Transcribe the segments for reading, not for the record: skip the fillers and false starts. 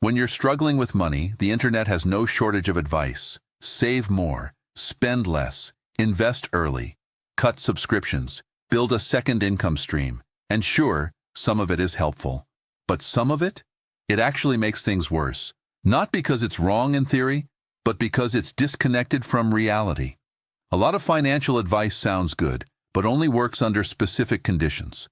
When you're struggling with money, the internet has no shortage of advice. Save more, spend less, invest early, cut subscriptions, build a second income stream. And sure, some of it is helpful. But some of it? It actually makes things worse. Not because it's wrong in theory, but because it's disconnected from reality. A lot of financial advice sounds good, but only works under specific conditions.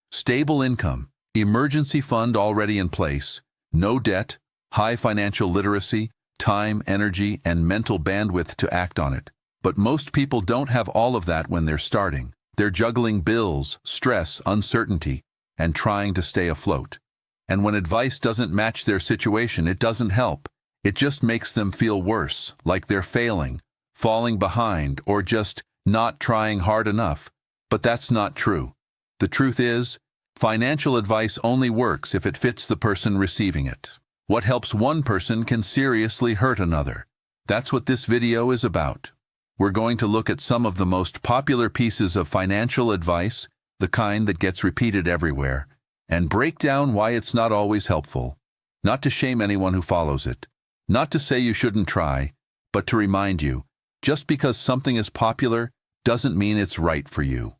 Stable income, emergency fund already in place, no debt, high financial literacy, time, energy, and mental bandwidth to act on it. But most people don't have all of that when they're starting. They're juggling bills, stress, uncertainty, and trying to stay afloat. And when advice doesn't match their situation, it doesn't help. It just makes them feel worse, like they're failing, falling behind, or just not trying hard enough. But that's not true. The truth is, financial advice only works if it fits the person receiving it. What helps one person can seriously hurt another. That's what this video is about. We're going to look at some of the most popular pieces of financial advice, the kind that gets repeated everywhere, and break down why it's not always helpful. Not to shame anyone who follows it. Not to say you shouldn't try, but to remind you, just because something is popular doesn't mean it's right for you.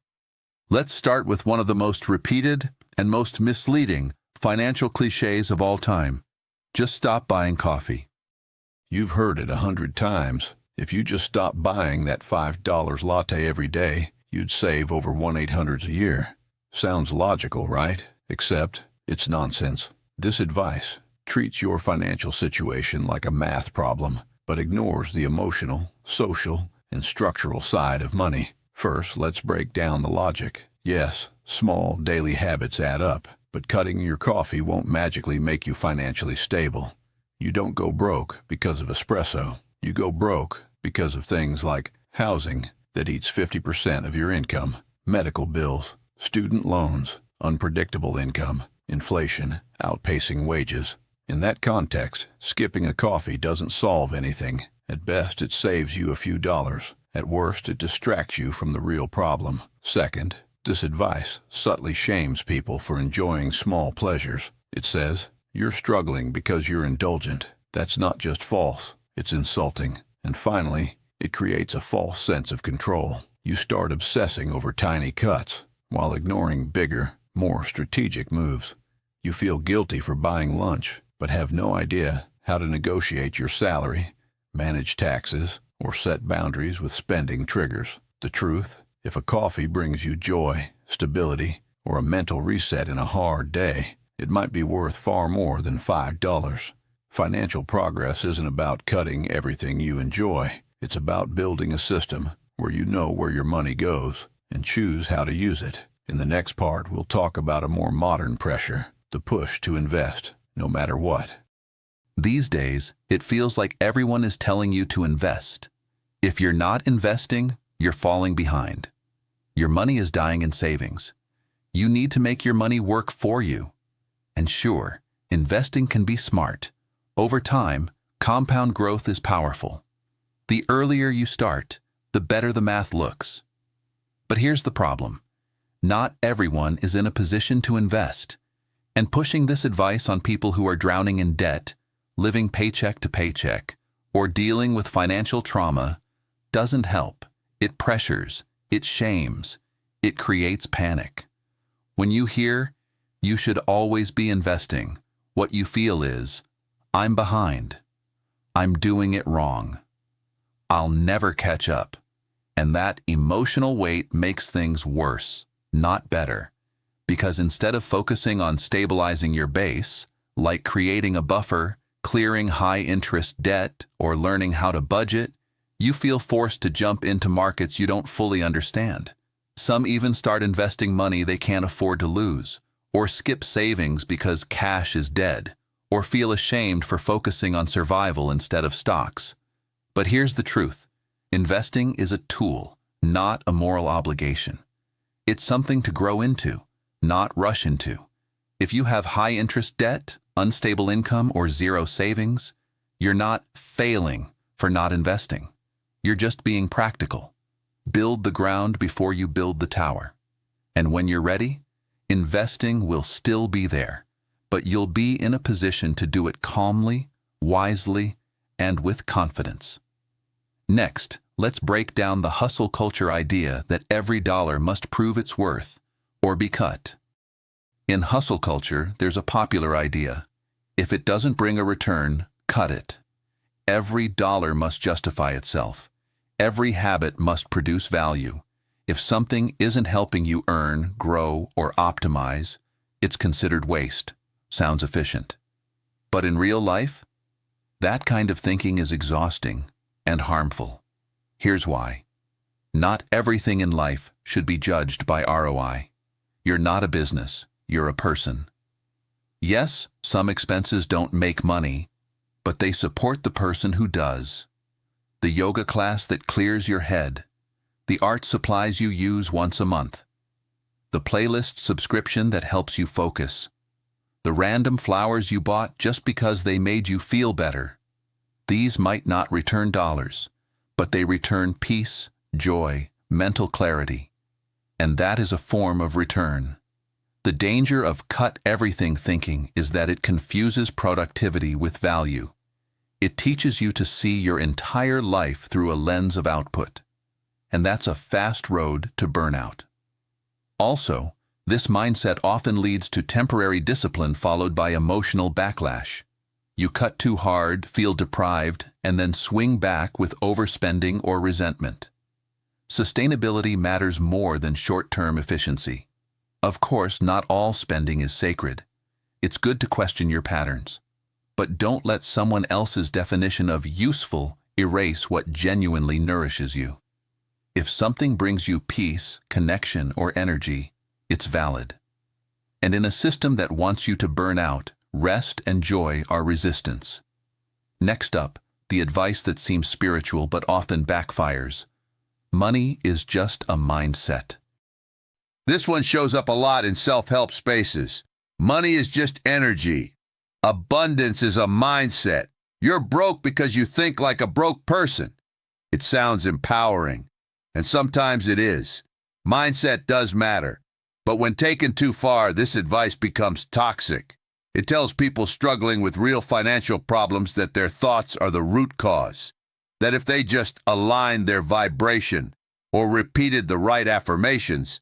Let's start with one of the most repeated and most misleading financial cliches of all time. Just stop buying coffee. You've heard it 100 times. If you just stopped buying that $5 latte every day, you'd save over 1-800s a year. Sounds logical, right? Except it's nonsense. This advice treats your financial situation like a math problem, but ignores the emotional, social, and structural side of money. First, let's break down the logic. Yes, small daily habits add up, but cutting your coffee won't magically make you financially stable. You don't go broke because of espresso. You go broke because of things like housing that eats 50% of your income, medical bills, student loans, unpredictable income, inflation outpacing wages. In that context, skipping a coffee doesn't solve anything. At best, it saves you a few dollars. At worst, it distracts you from the real problem. Second, this advice subtly shames people for enjoying small pleasures. It says, you're struggling because you're indulgent. That's not just false, it's insulting. And finally, it creates a false sense of control. You start obsessing over tiny cuts, while ignoring bigger, more strategic moves. You feel guilty for buying lunch, but have no idea how to negotiate your salary, manage taxes, or set boundaries with spending triggers. The truth, if a coffee brings you joy, stability, or a mental reset in a hard day, it might be worth far more than $5. Financial progress isn't about cutting everything you enjoy. It's about building a system where you know where your money goes and choose how to use it. In the next part, we'll talk about a more modern pressure, the push to invest, no matter what. These days, it feels like everyone is telling you to invest. If you're not investing, you're falling behind. Your money is dying in savings. You need to make your money work for you. And sure, investing can be smart. Over time, compound growth is powerful. The earlier you start, the better the math looks. But here's the problem. Not everyone is in a position to invest. And pushing this advice on people who are drowning in debt, living paycheck to paycheck, or dealing with financial trauma doesn't help. It pressures, it shames, it creates panic. When you hear, you should always be investing, what you feel is, I'm behind. I'm doing it wrong. I'll never catch up. And that emotional weight makes things worse, not better. Because instead of focusing on stabilizing your base, like creating a buffer, clearing high-interest debt, or learning how to budget, you feel forced to jump into markets you don't fully understand. Some even start investing money they can't afford to lose, or skip savings because cash is dead, or feel ashamed for focusing on survival instead of stocks. But here's the truth. Investing is a tool, not a moral obligation. It's something to grow into, not rush into. If you have high-interest debt, unstable income, or zero savings, you're not failing for not investing. You're just being practical. Build the ground before you build the tower. And when you're ready, investing will still be there, but you'll be in a position to do it calmly, wisely, and with confidence. Next, let's break down the hustle culture idea that every dollar must prove its worth or be cut. In hustle culture, there's a popular idea. If it doesn't bring a return, cut it. Every dollar must justify itself. Every habit must produce value. If something isn't helping you earn, grow, or optimize, it's considered waste. Sounds efficient. But in real life, that kind of thinking is exhausting and harmful. Here's why. Not everything in life should be judged by ROI. You're not a business, you're a person. Yes, some expenses don't make money, but they support the person who does. The yoga class that clears your head, the art supplies you use once a month, the playlist subscription that helps you focus, the random flowers you bought just because they made you feel better. These might not return dollars, but they return peace, joy, mental clarity. And that is a form of return. The danger of cut everything thinking is that it confuses productivity with value. It teaches you to see your entire life through a lens of output. And that's a fast road to burnout. Also, this mindset often leads to temporary discipline followed by emotional backlash. You cut too hard, feel deprived, and then swing back with overspending or resentment. Sustainability matters more than short-term efficiency. Of course, not all spending is sacred. It's good to question your patterns. But don't let someone else's definition of useful erase what genuinely nourishes you. If something brings you peace, connection, or energy, it's valid. And in a system that wants you to burn out, rest and joy are resistance. Next up, the advice that seems spiritual but often backfires. Money is just a mindset. This one shows up a lot in self-help spaces. Money is just energy. Abundance is a mindset. You're broke because you think like a broke person. It sounds empowering, and sometimes it is. Mindset does matter, but when taken too far, this advice becomes toxic. It tells people struggling with real financial problems that their thoughts are the root cause, that if they just aligned their vibration or repeated the right affirmations,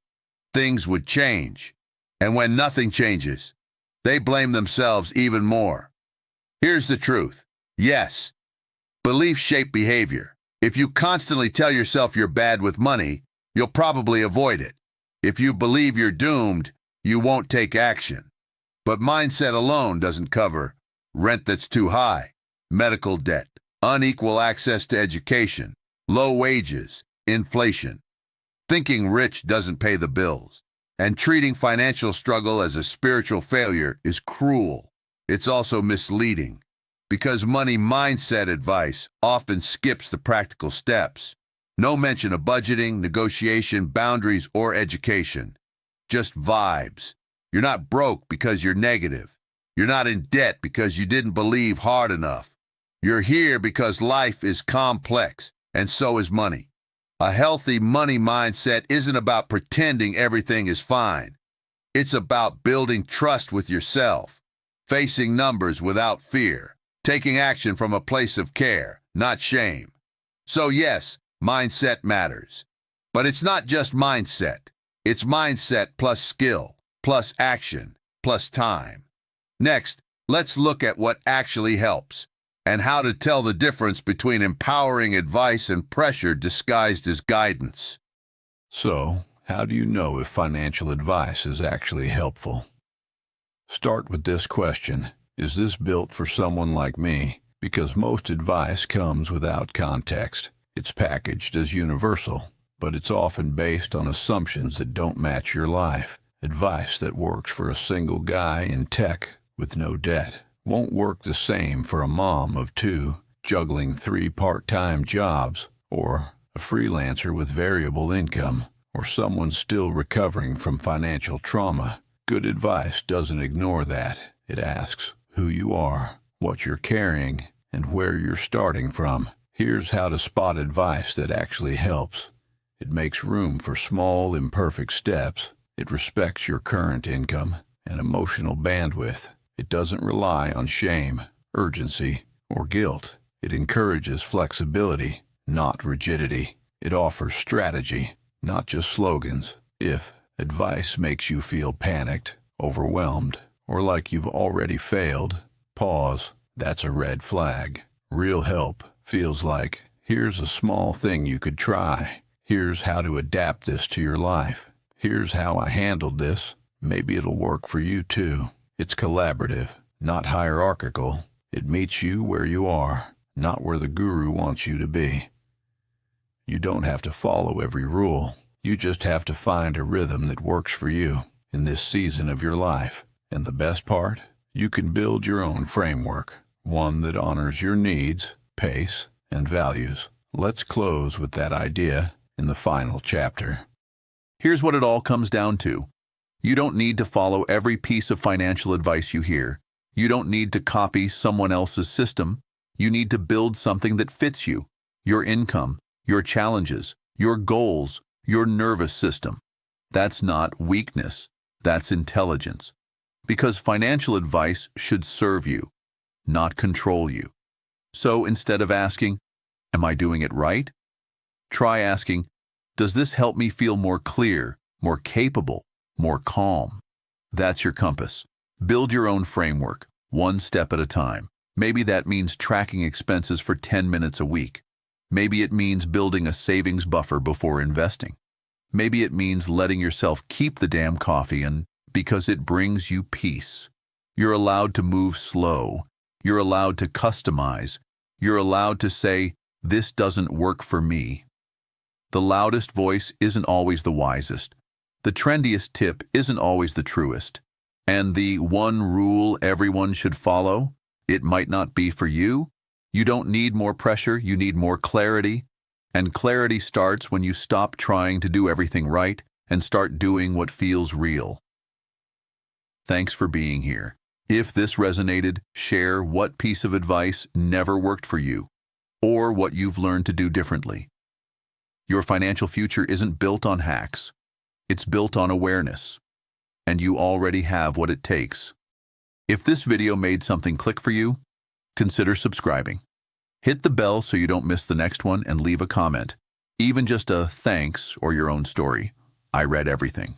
things would change. And when nothing changes, they blame themselves even more. Here's the truth. Yes, beliefs shape behavior. If you constantly tell yourself you're bad with money, you'll probably avoid it. If you believe you're doomed, you won't take action. But mindset alone doesn't cover rent that's too high, medical debt, unequal access to education, low wages, inflation. Thinking rich doesn't pay the bills, and treating financial struggle as a spiritual failure is cruel. It's also misleading, because money mindset advice often skips the practical steps. No mention of budgeting, negotiation, boundaries, or education. Just vibes. You're not broke because you're negative. You're not in debt because you didn't believe hard enough. You're here because life is complex, and so is money. A healthy money mindset isn't about pretending everything is fine. It's about building trust with yourself, facing numbers without fear, taking action from a place of care, not shame. So yes, mindset matters. But it's not just mindset. It's mindset plus skill, plus action, plus time. Next, let's look at what actually helps, and how to tell the difference between empowering advice and pressure disguised as guidance. So, how do you know if financial advice is actually helpful? Start with this question. Is this built for someone like me? Because most advice comes without context. It's packaged as universal, but it's often based on assumptions that don't match your life. Advice that works for a single guy in tech with no debt won't work the same for a mom of two juggling 3 part-time jobs, or a freelancer with variable income, or someone still recovering from financial trauma. Good advice doesn't ignore that. It asks who you are, what you're carrying, and where you're starting from. Here's how to spot advice that actually helps. It makes room for small, imperfect steps. It respects your current income and emotional bandwidth. It doesn't rely on shame, urgency, or guilt. It encourages flexibility, not rigidity. It offers strategy, not just slogans. If advice makes you feel panicked, overwhelmed, or like you've already failed, pause. That's a red flag. Real help feels like, here's a small thing you could try. Here's how to adapt this to your life. Here's how I handled this. Maybe it'll work for you too. It's collaborative, not hierarchical. It meets you where you are, not where the guru wants you to be. You don't have to follow every rule. You just have to find a rhythm that works for you in this season of your life. And the best part? You can build your own framework, one that honors your needs, pace, and values. Let's close with that idea in the final chapter. Here's what it all comes down to. You don't need to follow every piece of financial advice you hear. You don't need to copy someone else's system. You need to build something that fits you, your income, your challenges, your goals, your nervous system. That's not weakness. That's intelligence. Because financial advice should serve you, not control you. So instead of asking, "Am I doing it right?" try asking, "Does this help me feel more clear, more capable, more calm?" That's your compass. Build your own framework, one step at a time. Maybe that means tracking expenses for 10 minutes a week. Maybe it means building a savings buffer before investing. Maybe it means letting yourself keep the damn coffee and because it brings you peace. You're allowed to move slow. You're allowed to customize. You're allowed to say, "This doesn't work for me." The loudest voice isn't always the wisest. The trendiest tip isn't always the truest. And the one rule everyone should follow, it might not be for you. You don't need more pressure, you need more clarity. And clarity starts when you stop trying to do everything right and start doing what feels real. Thanks for being here. If this resonated, share what piece of advice never worked for you, or what you've learned to do differently. Your financial future isn't built on hacks. It's built on awareness. And you already have what it takes. If this video made something click for you, consider subscribing. Hit the bell so you don't miss the next one and leave a comment. Even just a thanks or your own story. I read everything.